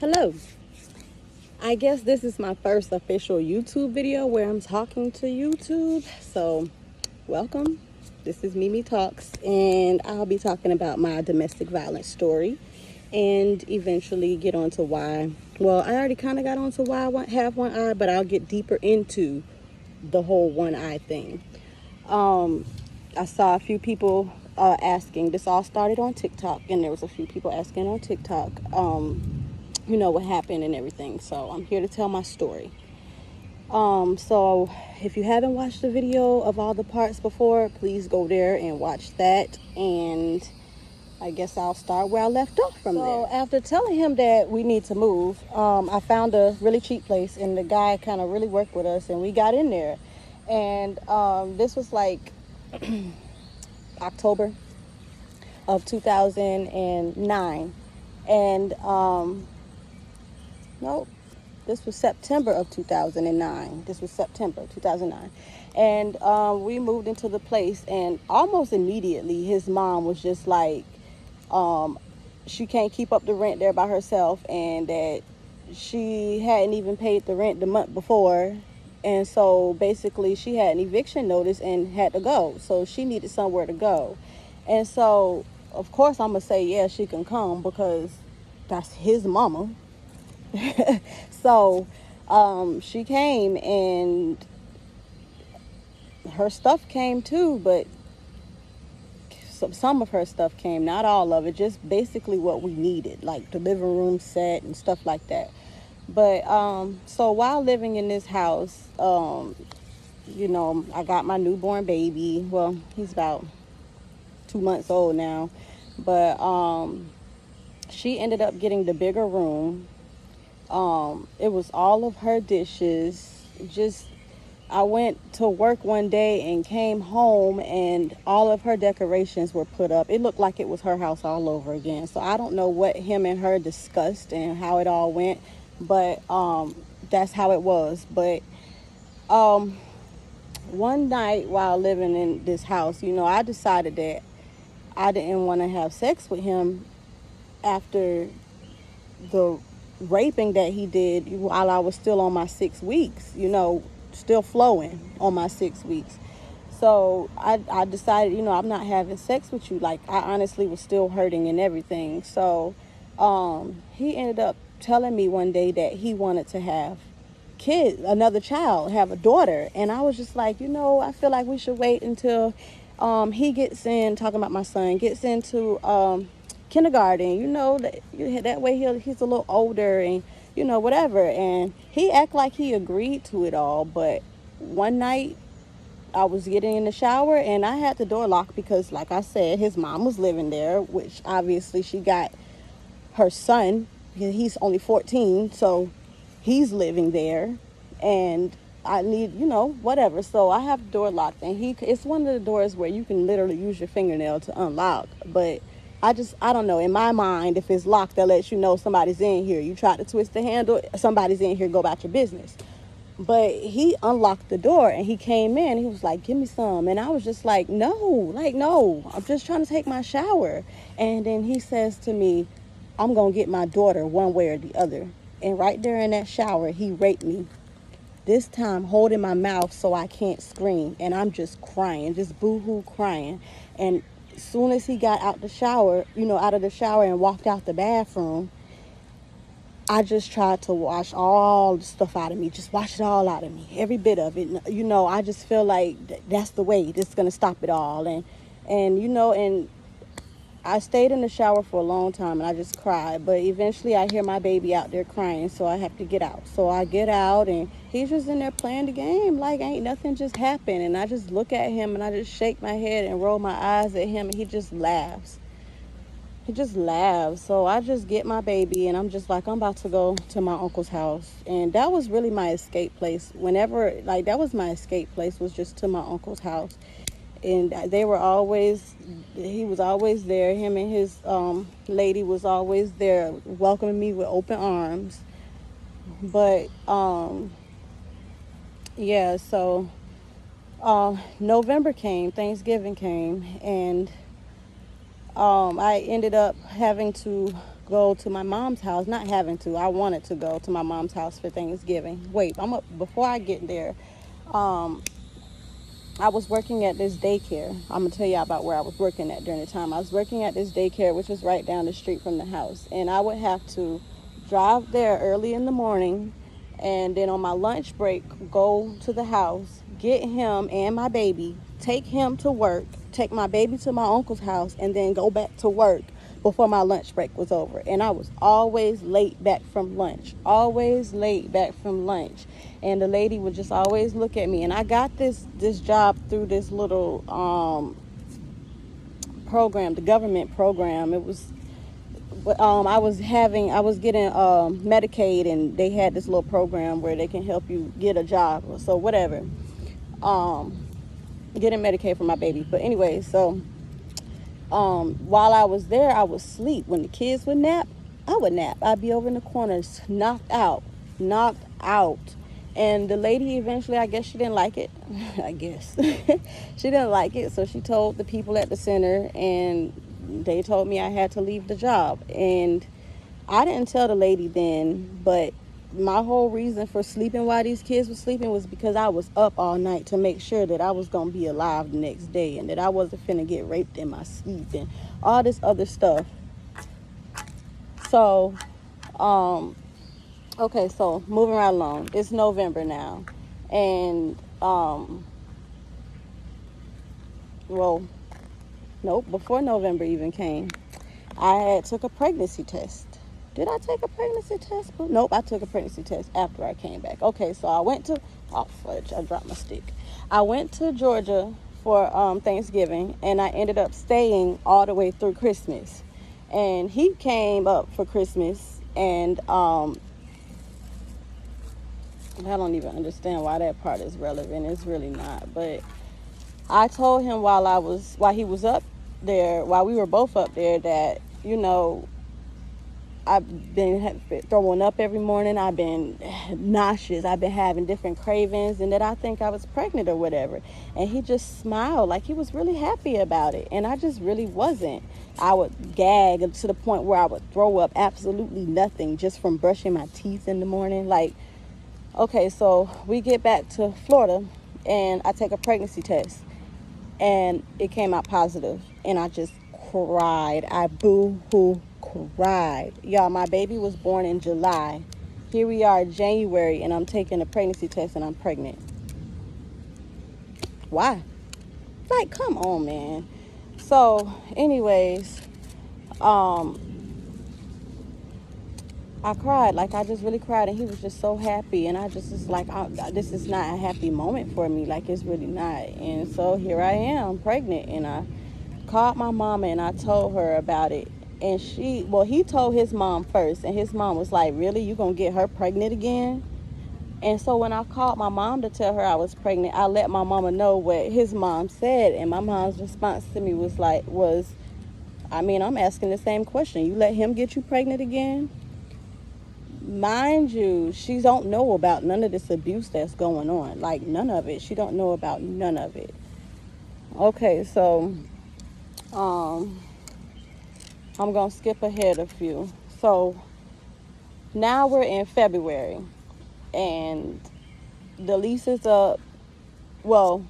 Hello. I guess this is my first official YouTube video where I'm talking to YouTube. So, welcome. This is Mimi Talks, and I'll be talking about my domestic violence story and eventually get on to why. Well, I already kind of got on to why I have one eye, but I'll get deeper into the whole one eye thing. I saw a few people asking. This all started on TikTok, and there was a few people asking on TikTok, what happened and everything. So I'm here to tell my story. So if you haven't watched the video of all the parts before, please go there and watch that. And I guess I'll start where I left off from there. So after telling him that we need to move, I found a really cheap place, and the guy kind of really worked with us, and we got in there. And this was like October of 2009. And no, this was September of 2009. This was September 2009. And we moved into the place, and almost immediately his mom was just like, she can't keep up the rent there by herself, and that she hadn't even paid the rent the month before. And so basically she had an eviction notice and had to go. So she needed somewhere to go. And so, of course, I'm going to say, yeah, she can come because that's his mama. So she came, and her stuff came too, but some of her stuff came, not all of it, just basically what we needed, like the living room set and stuff like that. But so while living in this house, I got my newborn baby. Well, he's about 2 months old now, but she ended up getting the bigger room. It was all of her dishes. I went to work one day and came home, and all of her decorations were put up. It looked like it was her house all over again. So I don't know what him and her discussed and how it all went, but that's how it was. But one night while living in this house, I decided that I didn't want to have sex with him after the raping that he did while I was still on my 6 weeks, still flowing on my 6 weeks. So I decided, I'm not having sex with you. Like, I honestly was still hurting and everything. So he ended up telling me one day that he wanted to have another child, have a daughter. And I was just like, I feel like we should wait until he gets in, talking about my son, gets into kindergarten, that way he's a little older, and whatever. And he act like he agreed to it all. But one night I was getting in the shower, and I had the door locked because, like I said, his mom was living there, which obviously she got her son. He's only 14, so he's living there, and I need, whatever. So I have the door locked, and it's one of the doors where you can literally use your fingernail to unlock. But I don't know. In my mind, if it's locked, that lets you know somebody's in here. You try to twist the handle, somebody's in here, go about your business. But he unlocked the door, and he came in. He was like, give me some. And I was just like, no, I'm just trying to take my shower. And then he says to me, I'm going to get my daughter one way or the other. And right there in that shower, he raped me. This time holding my mouth so I can't scream. And I'm just crying, just boo-hoo crying. And as soon as he got out of the shower and walked out the bathroom, I just tried to wash all the stuff out of me. Just wash it all out of me. Every bit of it. I just feel like that's the way. This is going to stop it all. And I stayed in the shower for a long time, and I just cried. But eventually I hear my baby out there crying, so I have to get out. So I get out, and he's just in there playing the game like ain't nothing just happened. And I just look at him, and I just shake my head and roll my eyes at him, and he just laughs. He just laughs. So I just get my baby, and I'm just like, I'm about to go to my uncle's house. And that was really my escape place. That was my escape place, was just to my uncle's house. And he was always there. Him and his lady was always there, welcoming me with open arms. But so November came, Thanksgiving came, and I ended up having to go to my mom's house. Not having to. I wanted to go to my mom's house for Thanksgiving. Wait, before I get there. I was working at this daycare. I'm going to tell you about where I was working at during the time. I was working at this daycare, which was right down the street from the house. And I would have to drive there early in the morning, and then on my lunch break, go to the house, get him and my baby, take him to work, take my baby to my uncle's house, and then go back to work before my lunch break was over. And I was always late back from lunch. Always late back from lunch. And the lady would just always look at me. And I got this job through this little program, the government program. It was I was getting Medicaid, and they had this little program where they can help you get a job. So whatever. Getting Medicaid for my baby. But anyway, so while I was there, I would sleep. When the kids would nap, I would nap. I'd be over in the corners, knocked out. And the lady eventually, I guess she didn't like it. I guess. She didn't like it, so she told the people at the center, and they told me I had to leave the job. And I didn't tell the lady then, but my whole reason for sleeping while these kids were sleeping was because I was up all night to make sure that I was going to be alive the next day, and that I wasn't finna get raped in my sleep and all this other stuff. So, okay, so moving right along. It's November now. And, before November even came, I had took a pregnancy test. Did I take a pregnancy test? Nope, I took a pregnancy test after I came back. Okay, so I went to, oh fudge, I dropped my stick. I went to Georgia for Thanksgiving, and I ended up staying all the way through Christmas. And he came up for Christmas, and I don't even understand why that part is relevant. It's really not. But I told him while we were both up there, that, you know, I've been throwing up every morning. I've been nauseous. I've been having different cravings, and that I think I was pregnant or whatever. And he just smiled like he was really happy about it. And I just really wasn't. I would gag to the point where I would throw up absolutely nothing just from brushing my teeth in the morning. Like, okay, so we get back to Florida, and I take a pregnancy test, and it came out positive, and I just cried. I boo-hoo cried. Y'all, my baby was born in July. Here we are, January, and I'm taking a pregnancy test, and I'm pregnant. Why? Like, come on, man. So, anyways, I cried. Like, I just really cried, and he was just so happy, and I just was like, this is not a happy moment for me. Like, it's really not. And so here I am, pregnant, and I called my mama, and I told her about it. And he told his mom first, and his mom was like, really, you gonna get her pregnant again? And so when I called my mom to tell her I was pregnant, I let my mama know what his mom said, and my mom's response to me was I'm asking the same question. You let him get you pregnant again? Mind you, she don't know about none of this abuse that's going on. Like, none of it. She don't know about none of it. Okay, so I'm going to skip ahead a few. So now we're in February, and the lease is up. Well,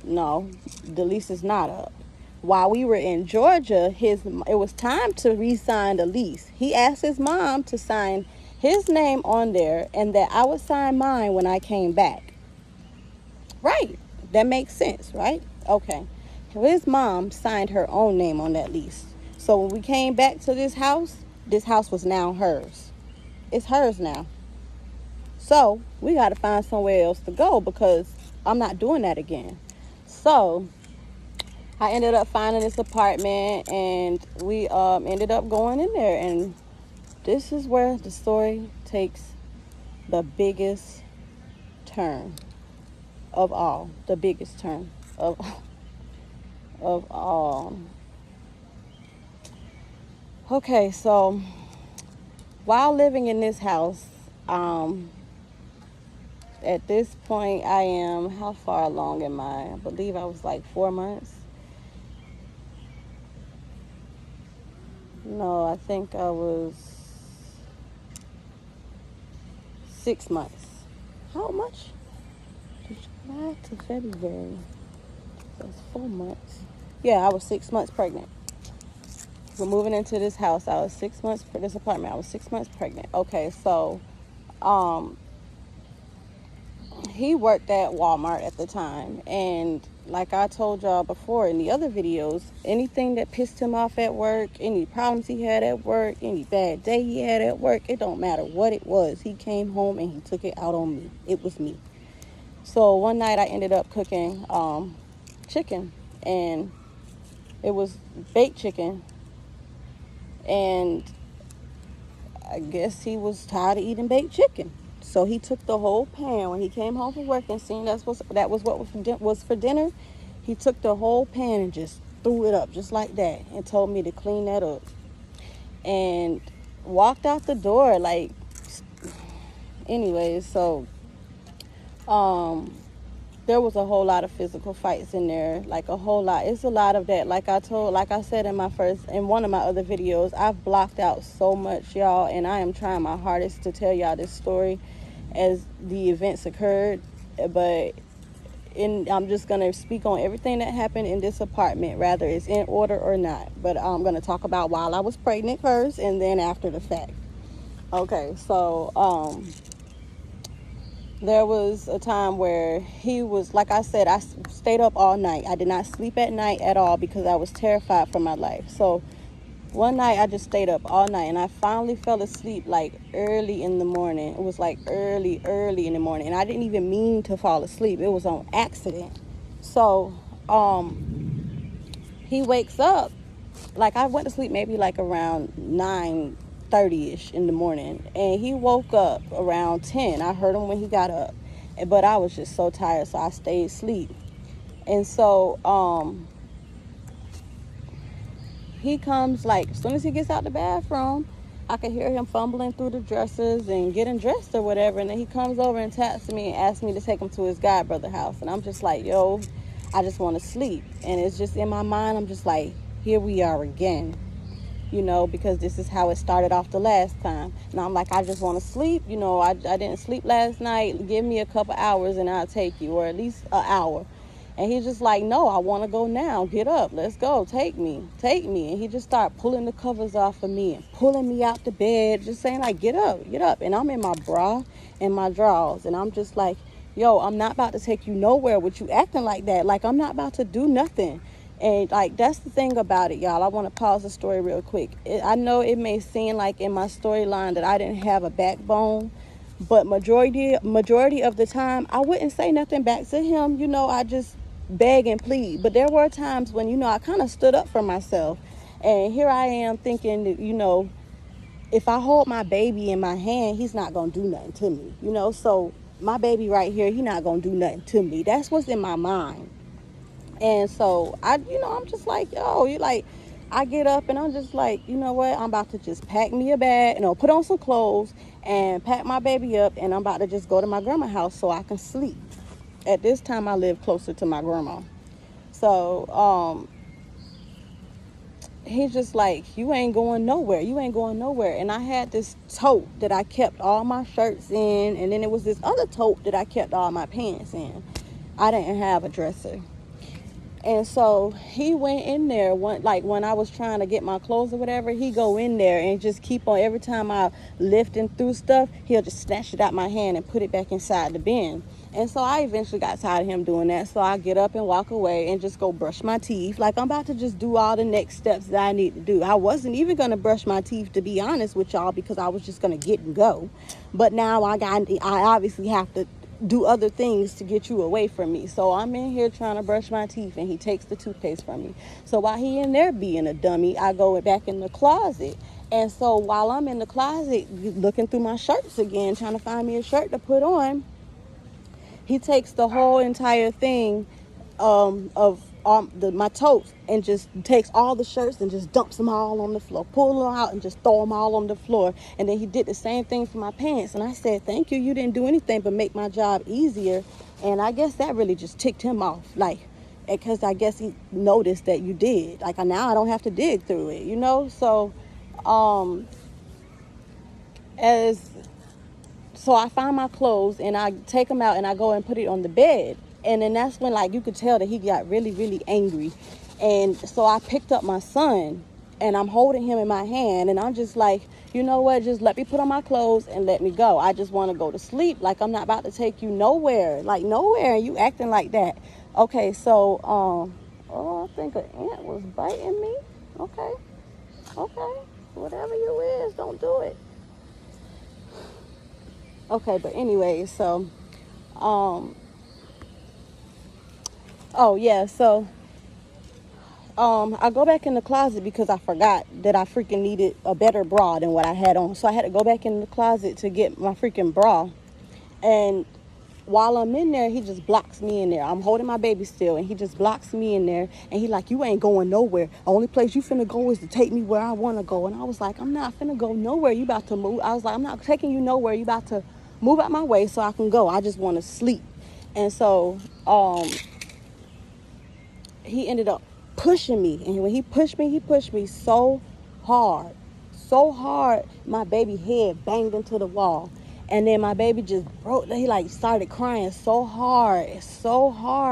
no, the lease is not up. While we were in Georgia, it was time to re-sign the lease. He asked his mom to sign his name on there, and that I would sign mine when I came back. Right. That makes sense, right? Okay. His mom signed her own name on that lease. So when we came back to this house was now hers. It's hers now. So we got to find somewhere else to go, because I'm not doing that again. So I ended up finding this apartment, and we ended up going in there. And this is where the story takes the biggest turn of all. The biggest turn of all. Okay, so while living in this house, at this point I am, how far along am I? I believe I was like 4 months. No, I think I was 6 months. How much? July to February. That's 4 months. Yeah, I was 6 months pregnant. We're moving into this house. I was 6 months for this apartment. I was 6 months pregnant. Okay, so he worked at Walmart at the time, and like I told y'all before in the other videos, anything that pissed him off at work, any problems he had at work, any bad day he had at work, it don't matter what it was, he came home and he took it out on me. It was me. So one night I ended up cooking chicken, and it was baked chicken, and I guess he was tired of eating baked chicken. So he took the whole pan when he came home from work and seen that was what was for dinner. He took the whole pan and just threw it up just like that and told me to clean that up. And walked out the door like, anyways, so there was a whole lot of physical fights in there, like a whole lot. It's a lot of that. Like I said in one of my other videos, I've blocked out so much, y'all, and I am trying my hardest to tell y'all this story as the events occurred, but I'm just going to speak on everything that happened in this apartment, whether it's in order or not. But I'm going to talk about while I was pregnant first and then after the fact. Okay, so there was a time where he was, like I said, I stayed up all night. I did not sleep at night at all because I was terrified for my life. So one night I just stayed up all night, and I finally fell asleep like early in the morning. It was like early in the morning, and I didn't even mean to fall asleep. It was on accident. So he wakes up, like I went to sleep maybe like around 9:30ish in the morning, and he woke up around 10. I heard him when he got up, but I was just so tired, so I stayed asleep. And so he comes, like, as soon as he gets out the bathroom, I could hear him fumbling through the dressers and getting dressed or whatever. And then he comes over and taps me and asks me to take him to his godbrother house. And I'm just like, yo, I just want to sleep. And it's just in my mind, I'm just like, here we are again, you know, because this is how it started off the last time. And I'm like, I just want to sleep. You know, I didn't sleep last night. Give me a couple hours and I'll take you, or at least an hour. And he's just like, no, I want to go now. Get up. Let's go. Take me. And he just started pulling the covers off of me and pulling me out the bed, just saying, like, get up. And I'm in my bra and my drawers. And I'm just like, yo, I'm not about to take you nowhere with you acting like that. Like, I'm not about to do nothing. And, like, that's the thing about it, y'all. I want to pause the story real quick. I know it may seem like in my storyline that I didn't have a backbone, but majority of the time, I wouldn't say nothing back to him. You know, I just beg and plead. But there were times when, you know, I kind of stood up for myself. And here I am thinking that, you know, if I hold my baby in my hand, he's not going to do nothing to me. You know, so my baby right here, he's not going to do nothing to me. That's what's in my mind. And so I'm just like, yo, I get up and I'm just like, you know what? I'm about to just pack me a bag, put on some clothes and pack my baby up. And I'm about to just go to my grandma's house so I can sleep. At this time, I live closer to my grandma. So he's just like, you ain't going nowhere. And I had this tote that I kept all my shirts in. And then there was this other tote that I kept all my pants in. I didn't have a dresser. And so he went in there, when I was trying to get my clothes or whatever, he go in there and just keep on, every time I lift and through stuff, he'll just snatch it out my hand and put it back inside the bin. And so I eventually got tired of him doing that. So I get up and walk away and just go brush my teeth. Like, I'm about to just do all the next steps that I need to do. I wasn't even going to brush my teeth, to be honest with y'all, because I was just going to get and go. But now I obviously have to do other things to get you away from me. So I'm in here trying to brush my teeth and he takes the toothpaste from me. So while he in there being a dummy, I go back in the closet. And so while I'm in the closet looking through my shirts again, trying to find me a shirt to put on, he takes the whole entire thing of my totes and just takes all the shirts and just dumps them all on the floor, pull them out and just throw them all on the floor. And then he did the same thing for my pants. And I said, thank you. You didn't do anything but make my job easier. And I guess that really just ticked him off. Like, because I guess he noticed that you did. Like, now I don't have to dig through it, you know? So As so I find my clothes and I take them out and I go and put it on the bed. And then that's when, like, you could tell that he got really, really angry. And so I picked up my son and I'm holding him in my hand. And I'm just like, you know what? Just let me put on my clothes and let me go. I just want to go to sleep. Like, I'm not about to take you nowhere. Like, nowhere. And you acting like that. Okay, so, oh, I think an ant was biting me. Okay. Whatever you is, don't do it. Okay, but anyway, so, oh yeah, so, I go back in the closet because I forgot that I freaking needed a better bra than what I had on. So I had to go back in the closet to get my freaking bra. And while I'm in there, he just blocks me in there. I'm holding my baby still, and he just blocks me in there. And he like, you ain't going nowhere. The only place you finna go is to take me where I want to go. And I was like, I'm not finna go nowhere. You about to move. I was like, I'm not taking you nowhere. You about to move out my way so I can go. I just want to sleep. And so he ended up pushing me. And when he pushed me so hard. My baby head banged into the wall. And then my baby just broke. He like started crying so hard.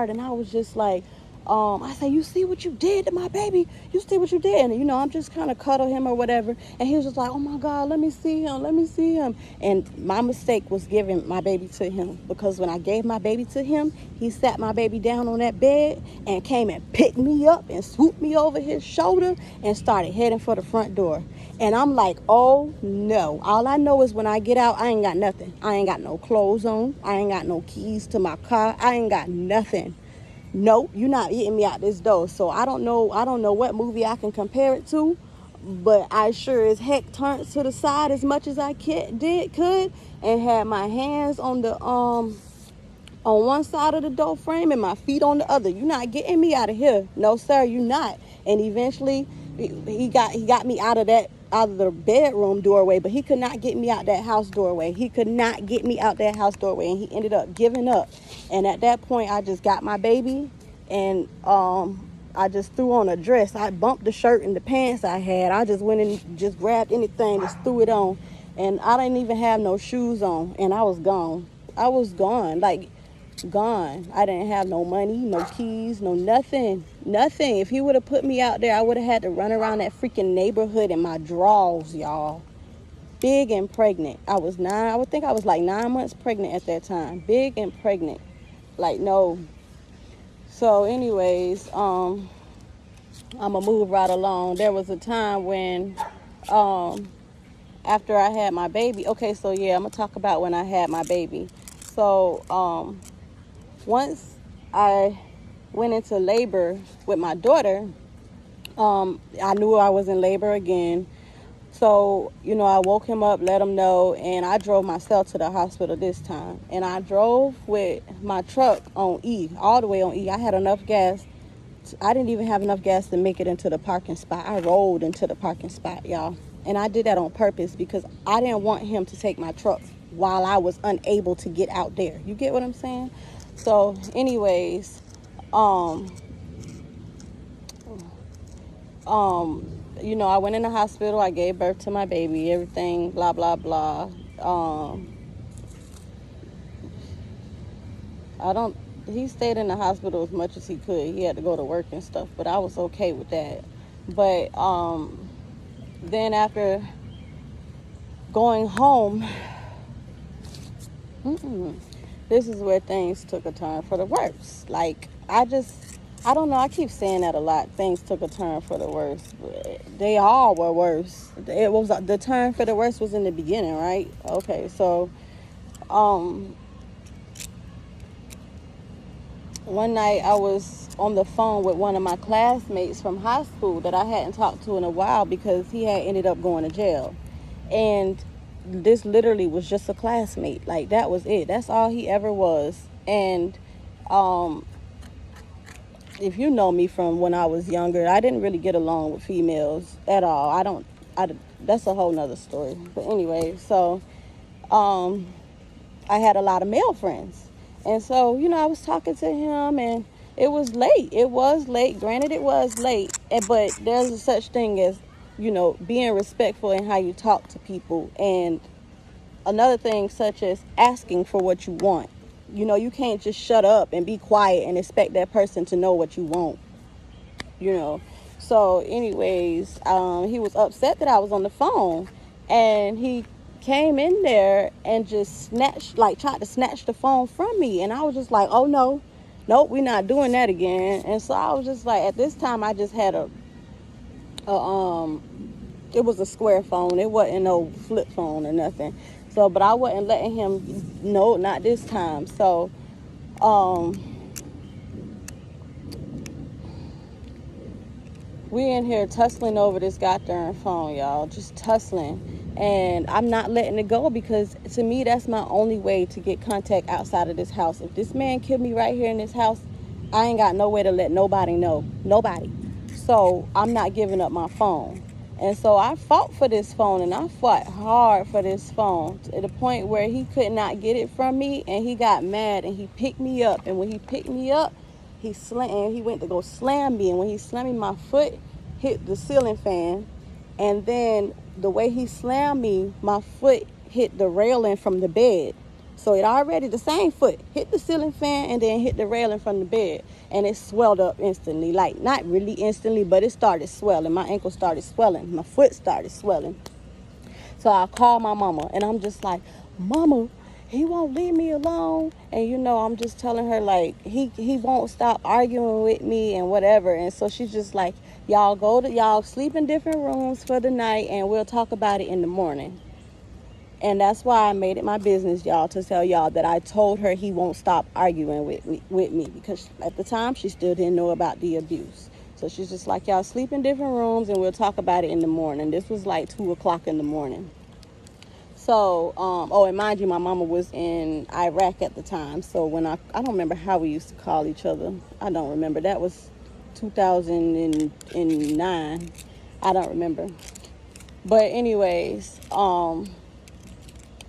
And I was just like, I said, you see what you did to my baby? You see what you did? And, you know, I'm just kind of cuddle him or whatever. And he was just like, oh my God, let me see him. And my mistake was giving my baby to him, because when I gave my baby to him, he sat my baby down on that bed and came and picked me up and swooped me over his shoulder and started heading for the front door. And I'm like, oh no. All I know is when I get out, I ain't got nothing. I ain't got no clothes on. I ain't got no keys to my car. I ain't got nothing. Nope, you're not getting me out this door. So I don't know what movie I can compare it to, but I sure as heck turned to the side as much as I could and had my hands on the on one side of the door frame and my feet on the other. You're not getting me out of here. No, sir, you're not. And eventually he got me out of the bedroom doorway, but he could not get me out that house doorway. And he ended up giving up. And at that point, I just got my baby and I just threw on a dress. I bumped the shirt and the pants I had. I just went and just grabbed anything, just threw it on. And I didn't even have no shoes on, and I was gone. Like, gone. I didn't have no money, no keys, no nothing. If he would have put me out there, I would have had to run around that freaking neighborhood in my drawers, y'all. Big and pregnant. I would think I was like 9 months pregnant at that time. Big and pregnant. Like, no. So anyways, I'm gonna move right along. There was a time when after I had my baby. Okay, so yeah, I'm gonna talk about when I had my baby. So once I went into labor with my daughter, I knew I was in labor again. So, you know, I woke him up, let him know, and I drove myself to the hospital this time. And I drove with my truck on E, all the way on E. I had enough gas. I didn't even have enough gas to make it into the parking spot. I rolled into the parking spot, y'all. And I did that on purpose because I didn't want him to take my truck while I was unable to get out there. You get what I'm saying? So, anyways, you know, I went in the hospital. I gave birth to my baby. Everything, blah, blah, blah. He stayed in the hospital as much as he could. He had to go to work and stuff, but I was okay with that. But then after going home, this is where things took a turn for the worse. Like, I don't know. I keep saying that a lot. Things took a turn for the worse. They all were worse. It was the turn for the worse was in the beginning, right? Okay, so one night I was on the phone with one of my classmates from high school that I hadn't talked to in a while because he had ended up going to jail. And this literally was just a classmate. Like, that was it. That's all he ever was. And if you know me from when I was younger, I didn't really get along with females at all. That's a whole nother story. But anyway, so I had a lot of male friends. And so, you know, I was talking to him and it was late. Granted, it was late. But there's a such thing as being respectful in how you talk to people. And another thing, such as asking for what you want. You can't just shut up and be quiet and expect that person to know what you want. So anyways, he was upset that I was on the phone, and he came in there and just tried to snatch the phone from me. And I was just like, oh no, nope, we're not doing that again. And so I was just like, at this time I just had a it was a square phone. It wasn't no flip phone or nothing. So, but I wasn't letting him, no, not this time. So, we in here tussling over this goddamn phone, y'all. Just tussling. And I'm not letting it go, because to me, that's my only way to get contact outside of this house. If this man killed me right here in this house, I ain't got no way to let nobody know. Nobody. So I'm not giving up my phone. And so I fought for this phone, and I fought hard for this phone to the point where he could not get it from me, and he got mad and he picked me up. And when he picked me up, he went to go slam me, and when he slammed me, my foot hit the ceiling fan. And then the way he slammed me, my foot hit the railing from the bed. So it already, the same foot hit the ceiling fan and then hit the railing from the bed. And it swelled up instantly. Like, not really instantly, but it started swelling. My ankle started swelling. My foot started swelling. So I called my mama, and I'm just like, Mama, he won't leave me alone. And I'm just telling her, like, he won't stop arguing with me and whatever. And so she's just like, y'all sleep in different rooms for the night, and we'll talk about it in the morning. And that's why I made it my business, y'all, to tell y'all that I told her he won't stop arguing with me, because at the time she still didn't know about the abuse. So she's just like, y'all sleep in different rooms and we'll talk about it in the morning. This was like 2:00 in the morning. So, and mind you, my mama was in Iraq at the time. So when I don't remember how we used to call each other. I don't remember. That was 2009. I don't remember. But anyways,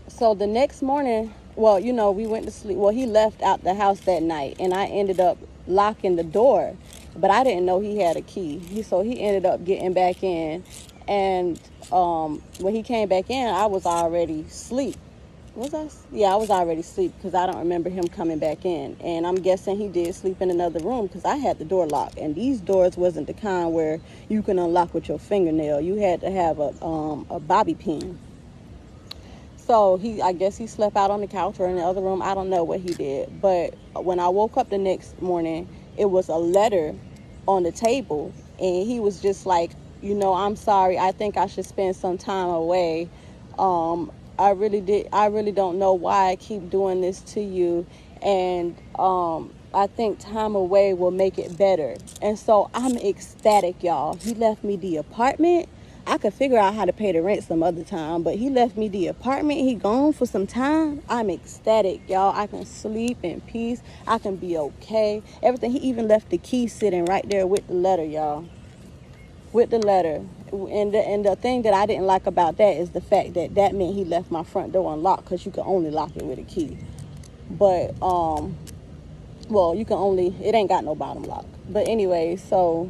so the next morning, we went to sleep. Well, he left out the house that night, and I ended up locking the door, but I didn't know he had a key. So he ended up getting back in, and when he came back in, I was already asleep. Was I? Yeah, I was already asleep, because I don't remember him coming back in. And I'm guessing he did sleep in another room, because I had the door locked. And these doors wasn't the kind where you can unlock with your fingernail. You had to have a bobby pin. So I guess he slept out on the couch or in the other room. I don't know what he did. But when I woke up the next morning, it was a letter on the table. And he was just like, I'm sorry. I think I should spend some time away. I really don't know why I keep doing this to you. And I think time away will make it better. And so I'm ecstatic, y'all. He left me the apartment. I could figure out how to pay the rent some other time, but he left me the apartment. He gone for some time. I'm ecstatic, y'all. I can sleep in peace. I can be okay. Everything. He even left the key sitting right there with the letter, y'all. With the letter. And the thing that I didn't like about that is the fact that meant he left my front door unlocked, because you can only lock it with a key. But, you can only, it ain't got no bottom lock. But anyway, so,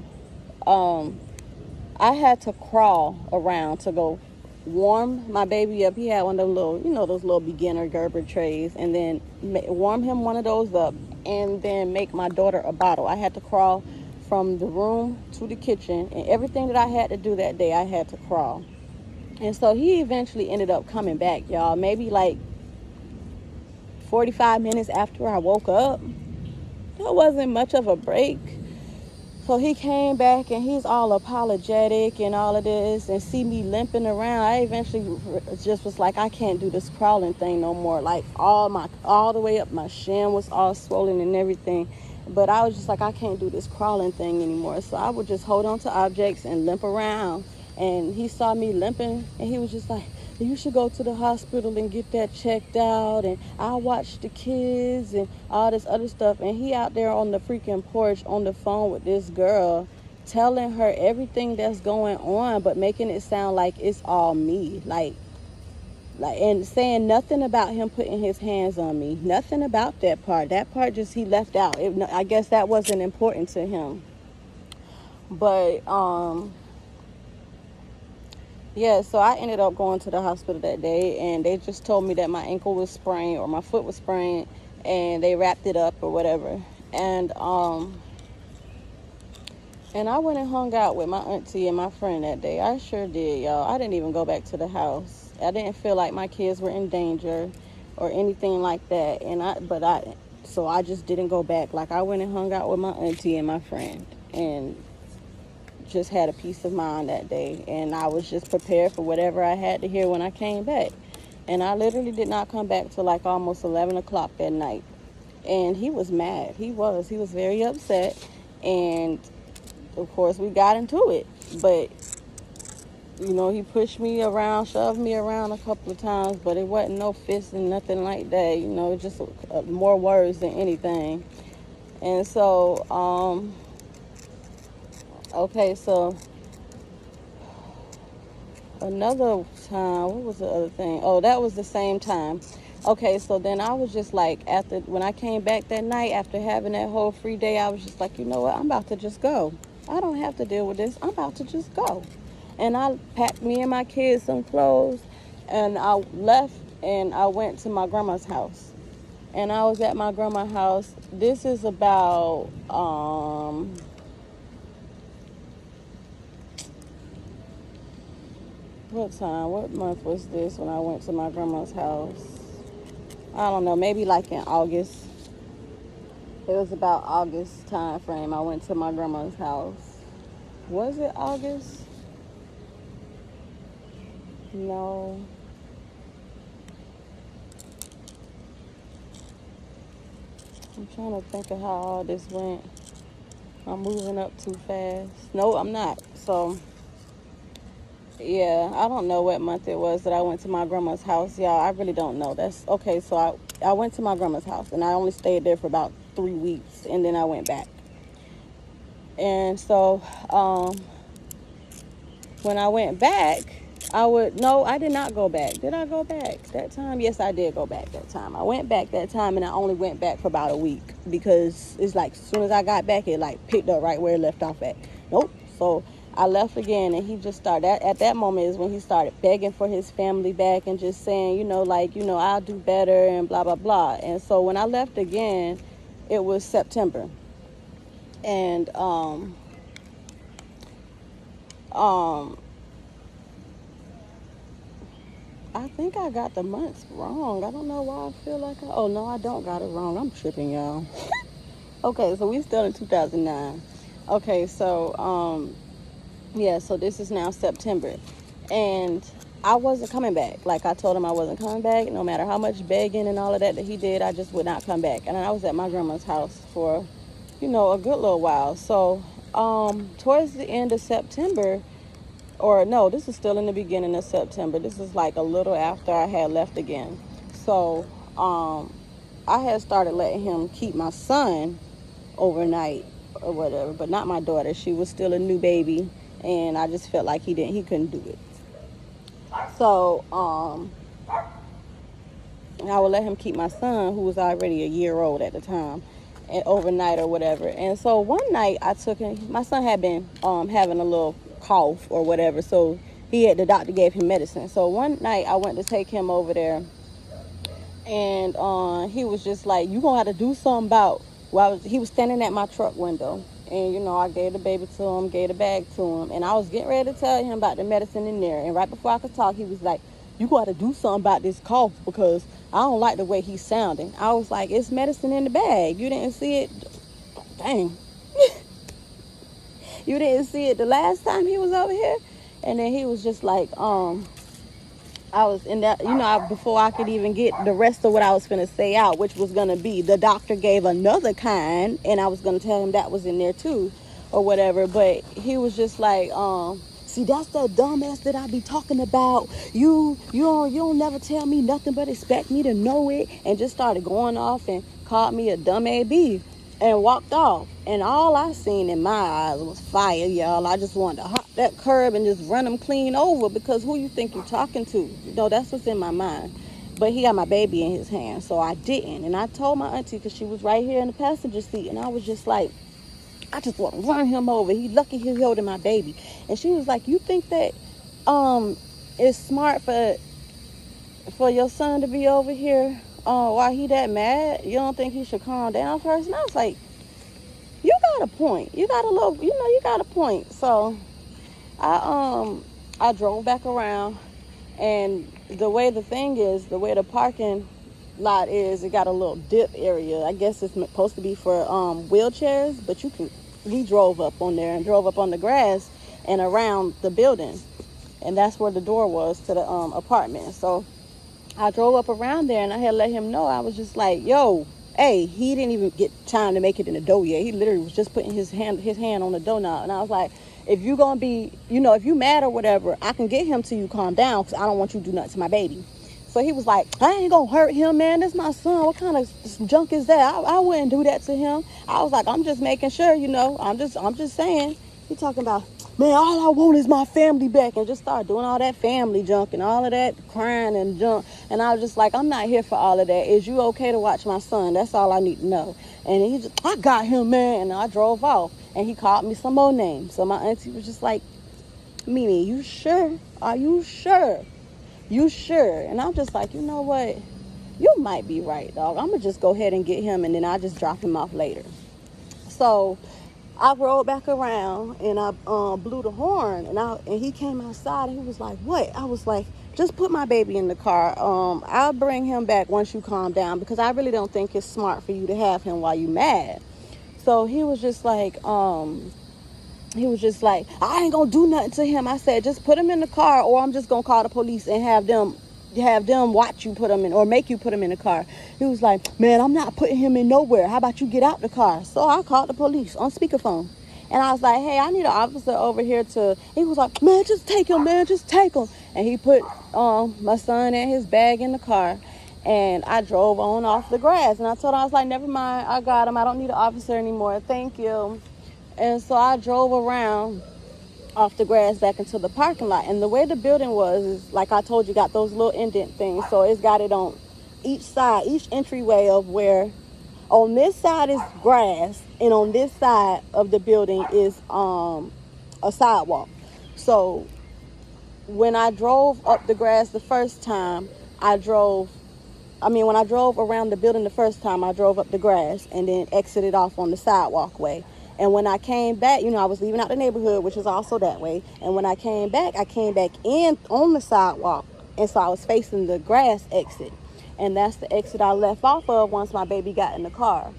I had to crawl around to go warm my baby up. He had one of those little, those little beginner Gerber trays, and then warm him one of those up, and then make my daughter a bottle. I had to crawl from the room to the kitchen, and everything that I had to do that day, I had to crawl. And so he eventually ended up coming back, y'all, maybe like 45 minutes after I woke up. That wasn't much of a break. So he came back, and he's all apologetic and all of this, and see me limping around. I eventually just was like, I can't do this crawling thing no more. Like all the way up my shin was all swollen and everything. But I was just like, I can't do this crawling thing anymore. So I would just hold on to objects and limp around. And he saw me limping, and he was just like, you should go to the hospital and get that checked out, and I'll watch the kids and all this other stuff. And he out there on the freaking porch on the phone with this girl, telling her everything that's going on, but making it sound like it's all me. Like, and saying nothing about him putting his hands on me. Nothing about that part. That part just he left out. I guess that wasn't important to him. But, Yeah, so I ended up going to the hospital that day, and they just told me that my ankle was sprained or my foot was sprained, and they wrapped it up or whatever. And and I went and hung out with my auntie and my friend that day. I sure did, y'all. I didn't even go back to the house. I didn't feel like my kids were in danger or anything like that. So I just didn't go back. Like, I went and hung out with my auntie and my friend, and just had a peace of mind that day. And I was just prepared for whatever I had to hear when I came back. And I literally did not come back till like almost 11 o'clock that night. And he was mad. He was very upset. And of course, we got into it. But, he pushed me around, shoved me around a couple of times, but it wasn't no fist and nothing like that. Just more words than anything. And so, okay, so another time, what was the other thing? Oh, that was the same time. Okay, so then I was just like, when I came back that night, after having that whole free day, I was just like, you know what, I'm about to just go. I don't have to deal with this. I'm about to just go. And I packed me and my kids some clothes, and I left, and I went to my grandma's house. And I was at my grandma's house. This is about, what month was this when I went to my grandma's house? I don't know, maybe like in August. It was about August time frame. I went to my grandma's house. Was it August? No. I'm trying to think of how all this went. I'm moving up too fast. No, I'm not. So, yeah, I don't know what month it was that I went to my grandma's house, y'all. I really don't know. That's okay. So I went to my grandma's house, and I only stayed there for about 3 weeks, and then I went back. And so, when I went back, I did not go back. Did I go back that time? Yes, I did go back that time. I went back that time, and I only went back for about a week, because it's like as soon as I got back, it like picked up right where it left off at. Nope. So I left again, and he just started, at that moment is when he started begging for his family back and just saying, I'll do better and blah, blah, blah. And so when I left again, it was September. And, I think I got the months wrong. I don't know why I feel like oh no, I don't got it wrong. I'm tripping, y'all. Okay, so we still in 2009. Okay, so yeah, so this is now September, and I wasn't coming back. Like, I told him I wasn't coming back. No matter how much begging and all of that he did, I just would not come back. And I was at my grandma's house for, a good little while. So towards the end of September, or no, this is still in the beginning of September. This is like a little after I had left again. So I had started letting him keep my son overnight or whatever, but not my daughter. She was still a new baby, and I just felt like he couldn't do it. So I would let him keep my son, who was already a year old at the time, and overnight or whatever. And so one night I took him. My son had been having a little cough or whatever, so the doctor gave him medicine. So one night I went to take him over there, and he was just like, "You gonna have to do something about." Well, he was standing at my truck window, and I gave the baby to him, gave the bag to him, and I was getting ready to tell him about the medicine in there. And right before I could talk, he was like, "You got to do something about this cough, because I don't like the way he's sounding." I was like, "It's medicine in the bag. You didn't see it? Dang." You didn't see it the last time he was over here? And then he was just like, I was in that, before I could even get the rest of what I was going to say out, which was going to be, the doctor gave another kind, and I was going to tell him that was in there too, or whatever. But he was just like, see, that's that dumbass that I be talking about. You don't never tell me nothing but expect me to know it, and just started going off and called me a dumb AB. And walked off. And all I seen in my eyes was fire, y'all. I just wanted to hop that curb and just run him clean over, because who you think you're talking to? That's what's in my mind. But he got my baby in his hand, so I didn't. And I told my auntie, because she was right here in the passenger seat, and I was just like, I just want to run him over. He lucky he's holding my baby. And she was like, you think that it's smart for your son to be over here while he that mad. You don't think he should calm down first? And I was like, you got a point. You got a little, you got a point. So I drove back around, and the way the parking lot is, it got a little dip area. I guess it's supposed to be for wheelchairs, but we drove up on there and drove up on the grass and around the building, and that's where the door was to the apartment. So I drove up around there, and I had let him know. I was just like, yo, hey, he didn't even get time to make it in the door yet. He literally was just putting his hand on the doorknob. And I was like, if you gonna be, if you mad or whatever, I can get him till you calm down, because I don't want you to do nothing to my baby. So he was like, I ain't gonna hurt him, man. That's my son. What kind of junk is that? I wouldn't do that to him. I was like, I'm just making sure, I'm just saying. He talking about, man, all I want is my family back, and just start doing all that family junk and all of that crying and junk. And I was just like, I'm not here for all of that. Is you okay to watch my son? That's all I need to know. And he just, I got him, man. And I drove off, and he called me some more names. So my auntie was just like, Mimi, you sure? Are you sure? You sure? And I'm just like, you know what? You might be right, dog. I'm going to just go ahead and get him, and then I'll just drop him off later. So I rolled back around, and I blew the horn, and he came outside, and he was like, what? I was like, just put my baby in the car. I'll bring him back once you calm down, because I really don't think it's smart for you to have him while you mad. So he was just like, I ain't gonna do nothing to him. I said, just put him in the car, or I'm just gonna call the police and have them watch you put him in, or make you put him in the car. He was like, man, I'm not putting him in nowhere. How about you get out the car? So I called the police on speakerphone, and I was like, hey, I need an officer over here he was like, man, just take him, man, just take him. And he put my son and his bag in the car, and I drove on off the grass. And I told him, I was like, never mind, I got him. I don't need an officer anymore. Thank you. And so I drove around off the grass back into the parking lot. And the way the building was is, like I told you, got those little indent things. So it's got it on each side, each entryway of where on this side is grass, and on this side of the building is a sidewalk. So when I drove up the grass the first time, when I drove around the building the first time, I drove up the grass and then exited off on the sidewalk way. And when I came back, I was leaving out the neighborhood, which is also that way. And when I came back in on the sidewalk. And so I was facing the grass exit. And that's the exit I left off of once my baby got in the car.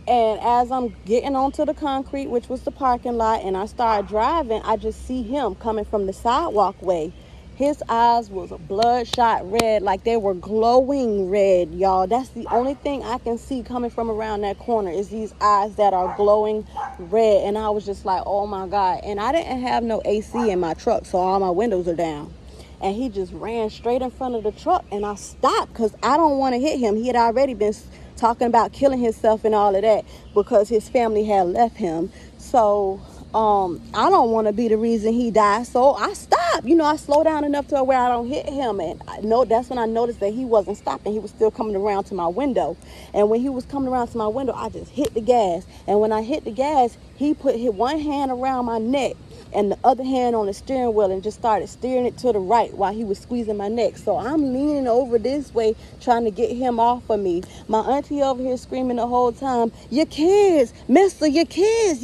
And as I'm getting onto the concrete, which was the parking lot, and I started driving, I just see him coming from the sidewalk way. His eyes was bloodshot red, like they were glowing red, y'all. That's the only thing I can see coming from around that corner is these eyes that are glowing red. And I was just like, oh my God. And I didn't have no AC in my truck, so all my windows are down. And he just ran straight in front of the truck, and I stopped because I don't want to hit him. He had already been talking about killing himself and all of that because his family had left him. So I don't want to be the reason he died. So I stopped. I slowed down enough to where I don't hit him. And that's when I noticed that he wasn't stopping. He was still coming around to my window. And when he was coming around to my window, I just hit the gas. And when I hit the gas, he put his one hand around my neck and the other hand on the steering wheel and just started steering it to the right while he was squeezing my neck. So I'm leaning over this way trying to get him off of me. My auntie over here screaming the whole time, your kids, mister, your kids,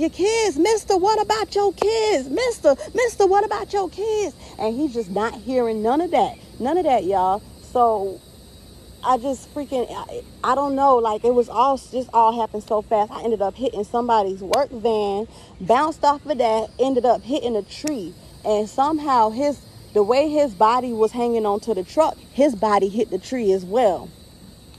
mister, what about your kids? Mister, what about your kids? And he's just not hearing none of that, y'all. So I just I don't know, like it was all happened so fast. I ended up hitting somebody's work van, bounced off of that, ended up hitting a tree. And somehow the way his body was hanging onto the truck, his body hit the tree as well.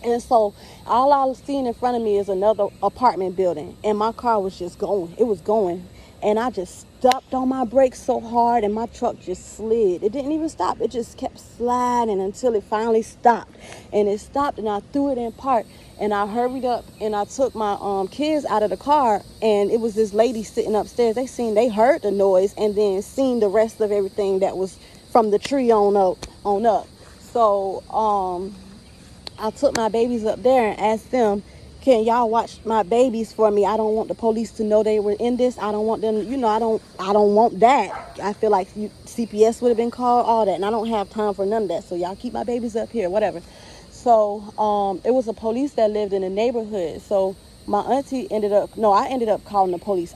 And so all I was seeing in front of me is another apartment building. And my car was just going. It was going. And I just stepped on my brakes so hard, and my truck just slid. It didn't even stop. It just kept sliding until it finally stopped. And it stopped, and I threw it in park. And I hurried up, and I took my kids out of the car. And it was this lady sitting upstairs. They heard the noise, and then seen the rest of everything that was from the tree on up. So I took my babies up there and asked them, can y'all watch my babies for me? I don't want the police to know they were in this. I don't want them, I don't want that. I feel like CPS would have been called, all that, and I don't have time for none of that. So y'all keep my babies up here, whatever. So it was a police that lived in the neighborhood. So my auntie I ended up calling the police.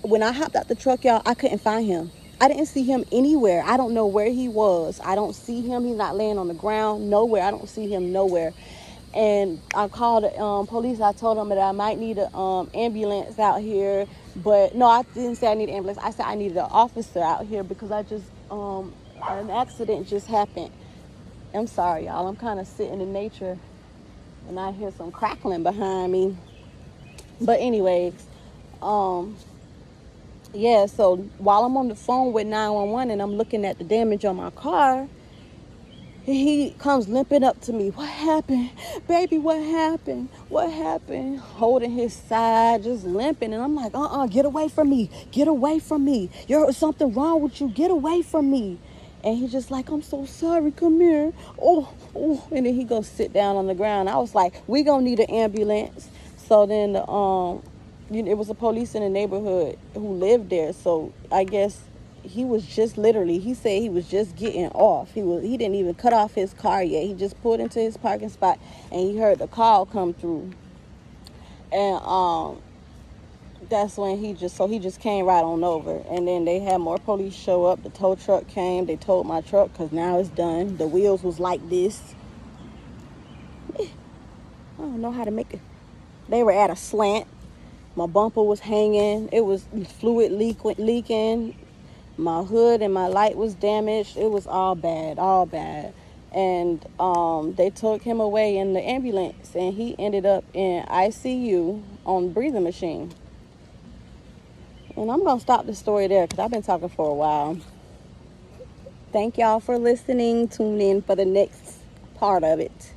When I hopped out the truck, y'all, I couldn't find him. I didn't see him anywhere. I don't know where he was. I don't see him. He's not laying on the ground nowhere. I don't see him nowhere. And I called the police. I told them that I might need an ambulance out here. But no, I didn't say I need an ambulance. I said I needed an officer out here because an accident just happened. I'm sorry, y'all. I'm kind of sitting in nature and I hear some crackling behind me. But anyways, yeah, so while I'm on the phone with 911 and I'm looking at the damage on my car, he comes limping up to me. What happened? Baby, what happened? What happened? Holding his side, just limping. And I'm like, get away from me. Get away from me. There's something wrong with you. Get away from me. And he's just like, I'm so sorry. Come here. Oh. And then he goes sit down on the ground. I was like, we gonna need an ambulance. So then it was a police in the neighborhood who lived there. So I guess he said he was just getting off. He didn't even cut off his car yet. He just pulled into his parking spot and he heard the call come through. And that's when he just came right on over. And then they had more police show up. The tow truck came. They towed my truck because now it's done. The wheels was like this. I don't know how to make it. They were at a slant. My bumper was hanging. It was fluid leaking. My hood and my light was damaged. It was all bad. And they took him away in the ambulance, and he ended up in ICU on breathing machine. And I'm going to stop the story there because I've been talking for a while. Thank y'all for listening. Tune in for the next part of it.